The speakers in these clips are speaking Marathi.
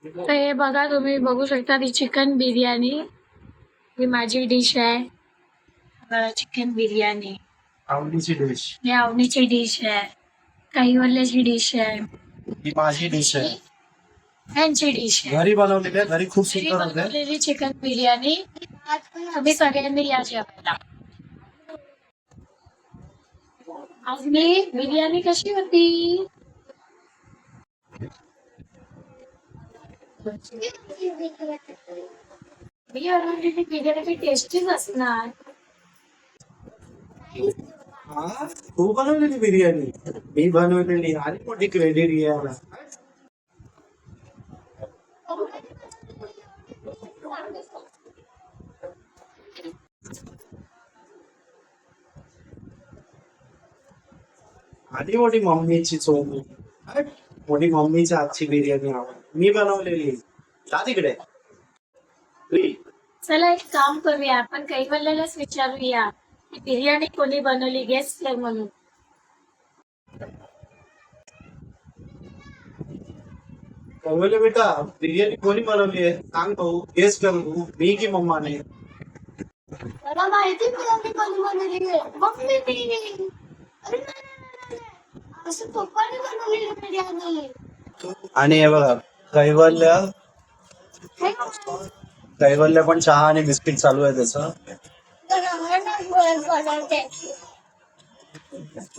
तर हे बघा, तुम्ही बघू शकता ती चिकन बिर्याणी. ही माझी डिश आहे. बघा, चिकन बिर्याणी आवडीची डिश. ही आवडीची डिश आहे. कैवल्याची डिश आहे. ही माझी डिश आहे. ह्यांची डिश आहे. घरी बनवलेली आहे. घरी खूप घरी सुंदर होते. बनवलेली चिकन बिर्याणी. तुम्ही सगळ्यांनी या जेवायला. आज मी बिर्याणी कशी होती? मी बनवलेली बिर्याणी टेस्टीच असणार. हा, तू बनवलेली बिर्याणी. मी बनवलेली आणि मोठी क्रेडिट घ्यायला. आणि मोठी मम्मीची चोख. मोठी मम्मीच्या हातची बिर्याणी आवड मी बनवलेली. जा तिकडे. तुई. चला एक काम करूया, आपण कैवल्यालाच विचारूया की बिर्याणी कोणी बनवली, गेस्ट कर म्हणून. बोले बेटा, बिर्याणी कोणी बनवली आहे सांग भाऊ. गेस कर तू, मी की मम्माने. मला माहिती बिर्याणी कोणी बनवली आहे. मम्मीने. अरे नाही, नाही, नाही. असं पप्पाने बनवलेली बिर्याणी. आणि हे बघा, कैवल्य कैवल्य पण चहा आणि बिस्किट चालू आहे त्याचं.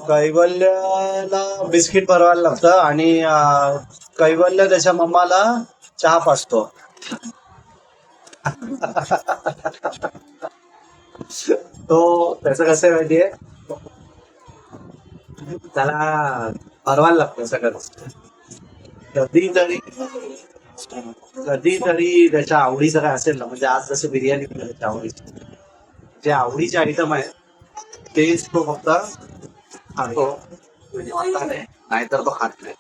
कैवल्याला बिस्किट भरवायला लागतं आणि कैवल्य त्याच्या मम्माला चहा पाजतो. तो त्याचं कसं आहे माहितीये, त्याला भरवायला लागतं सगळं. कधीतरी कधीतरी त्याच्या आवडीचं काय असेल ना, म्हणजे आज जसं बिर्याणी केली त्याच्या आवडीची, जे आवडीचे आयटम आहेत तेच तो फक्त खातो. नाहीतर तो खात नाही.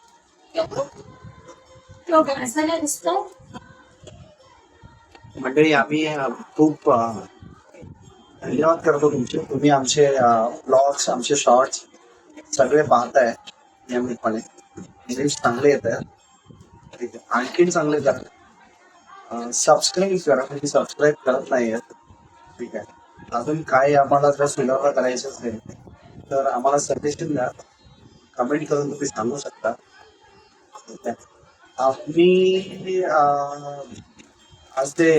तो घासायला दिसतो. मंडळी, आम्ही खूप धन्यवाद करतो तुमचे. तुम्ही आमचे ब्लॉग्स, आमचे शॉर्ट्स सगळे पाहताय नियमितपणे. व्ह्यूज चांगले येत आहेत. ठीक आहे, आणखीन चांगले करा. सबस्क्राईब करा, म्हणजे सबस्क्राईब करत नाही आहेत. ठीक आहे, अजून काय आम्हाला जर सुधारणा करायचं असेल तर आम्हाला सजेशन द्या. कमेंट करून तुम्ही सांगू शकता. ठीक आहे, आम्ही आज ते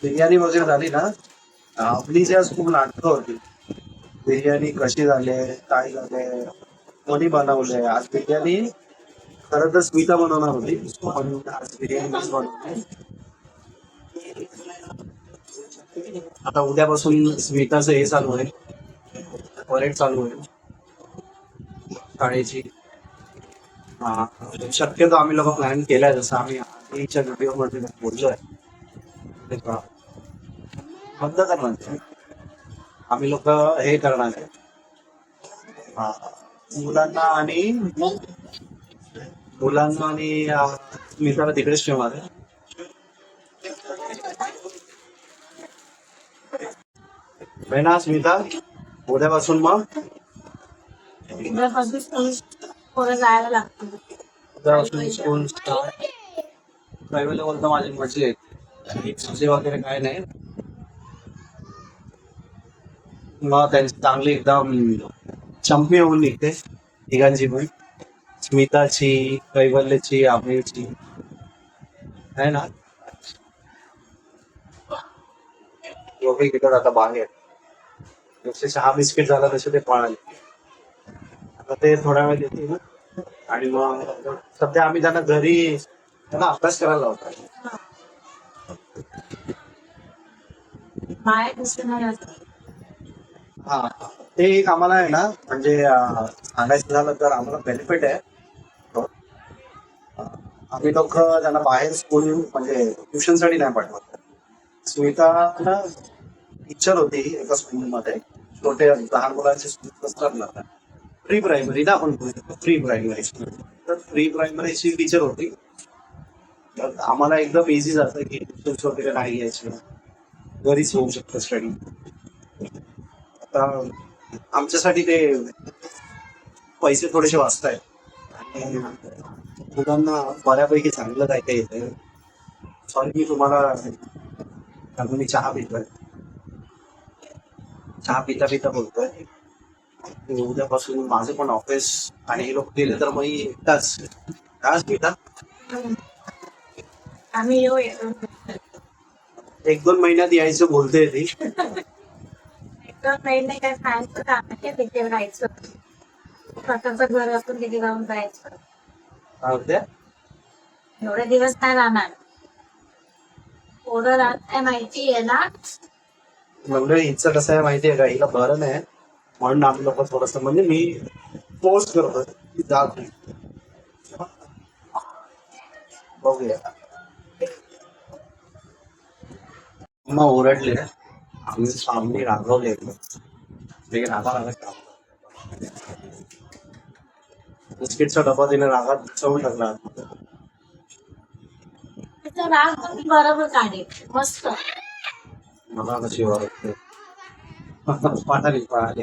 बिर्याणी वगैरे झाली ना, आपली जी आज खूप नाटकं होती. बिर्याणी कशी झाली, काय झाले, कोणी बनवलंय. आज बिर्याणी खरं तर स्मिता बनवणार होती, पण आज बिर्याणी मीच बनवली. आता उद्यापासून स्मिताचं हे चालू आहे, परेड चालू होईल शाळेची. शक्यतो आम्ही लोक प्लॅन केलाय, जसं आम्ही आधीच्या व्हिडिओ मध्ये बोललोय. बंद करणार आम्ही लोक हे करणार आहे, मुलांना आणि मित्राला तिकडेच ठेवणार आहे. ना स्मिता, उद्यापासून मग जायला लागतं. उद्यापासून स्कूल स्टार्ट. प्रायव्हेटला बोलतो माझी मर्जी आहे, मर्जी वगैरे काय नाही. मग त्यांची चांगली एकदम चंपी होऊन निघते तिघांची पण, स्मिताची, कैवल्यची, आमिरची आहे ना. दोघे गेलो आता बाहेर. जसे चहा बिस्किट झाला तसे ते पळाले. आता ते थोड्या वेळ येतील ना, आणि मग सध्या आम्ही त्यांना घरी त्यांना अभ्यास करायला होता. हा, ते एक आम्हाला आहे ना, म्हणजे सांगायचं झालं तर आम्हाला बेनिफिट आहे. आम्ही लोक त्यांना बाहेर स्कूल म्हणजे ट्युशन साठी नाही पाठवत. स्मिता ना टीचर होती एका स्कूलमध्ये, छोटे लहान मुलांचे स्कूल असतात ना, प्री प्रायमरी ना आपण प्री प्रायमरी स्कूल, तर प्री प्रायमरीची टीचर होती. तर आम्हाला एकदम इझी जातं की ट्युशन वगैरे नाही घ्यायची, घरीच होऊ शकतं स्टडी. आता आमच्यासाठी ते पैसे थोडेसे वाचतायत. मुलांना बऱ्यापैकी चांगलं काय काय येतं. सॉरी मी तुम्हाला अजून मी चहा पितोय. चहा पिता पिता बोलतोय. उद्यापासून माझं पण ऑफिस आणि हे लोक गेले तर मग मी एकटाच चहाच पिता. आम्ही येऊ येतो. 1-2 महिन्यात यायचं बोलते ती. एकदम महिने काय खायचं का तिथे राहायचं. स्वतःचं घर असून तिथे जाऊन जायचं. काय होते एवढे दिवस काय राहणार. पोरं राहत काय माहिती आहे ना. म्हणजे हिचं कसं आहे माहितीये का, हिला बरं नाही म्हणून आम्ही लोक थोडस म्हणजे मी फोर्स करतो की जात नाही. बघूया. मग ओरडले आम्ही सामने रागवले ते रागा बिस्किटचा डबा तिने रागात चवून टाकला. त्याचा राग पण मी बरोबर काढेल. मस्त. मला कशी ओरडते पाठाली पाहिली.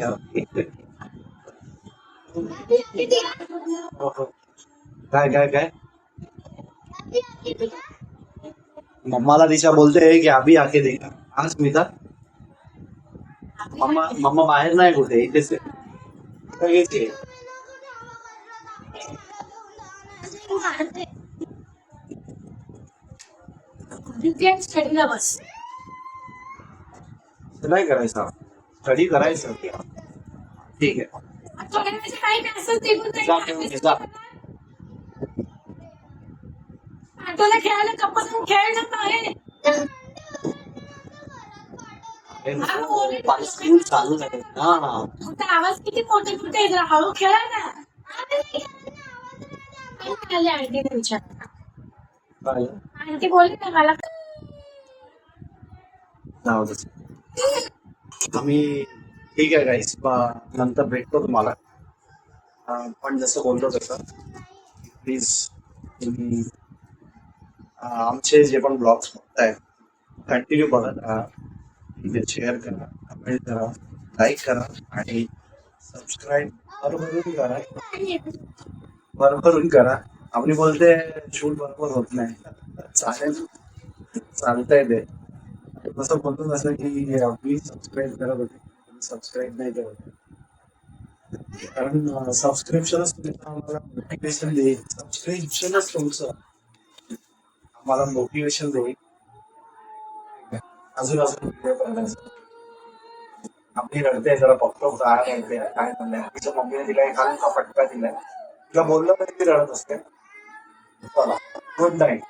काय काय काय मम्माला दिशा बोलते की अभी आके देखा. आज स्मिता मम्मा मम्मा बाहेर नाही कुठे इथेच आहे. काय घ्यायची? स्टडीला बस. नाही करायचा स्टडी करायचं. ठीक आहे काही असं जा खेळून घे, जा. तुला खेळायला कपडे खेळणं आहे. स्कूल चालू झाले ना. तुमचा आवाज किती मोठे मोठे जरा हळू खेळा ना. आंटी विचार. काय? आंटी बोलली ना मला. जाऊ दे. आम्ही ठीक आहे गाईस नंतर भेटतो तुम्हाला. पण जसं बोलतो तसं प्लीज तुम्ही आमचे जे पण ब्लॉग्स बघताय कंटिन्यू बघत राहा. शेअर करा, कमेंट करा, लाईक करा आणि सबस्क्राईब भरभरून करा. भरभरून करा. आपली बोलते शूट बरोबर होत नाही. चालेल चालतंय ते तसं बोलतो तसं की आपली सबस्क्राईब करत होते सबस्क्राईब नाही करत. कारण सबस्क्रिप्शनच आम्हाला मोटिवेशन देईल. सबस्क्रिप्शनच तुमचं आम्हाला मोटिवेशन देईल अजून अजून व्हिडिओ बनवायचं. आपली रडते जरा बघतो काय रडते काय म्हणलंय. तिच्या मम्मीने तिला एखादा फटका दिलाय. तिला बोललं तरी ती रडत असते. चला गुड नाईट.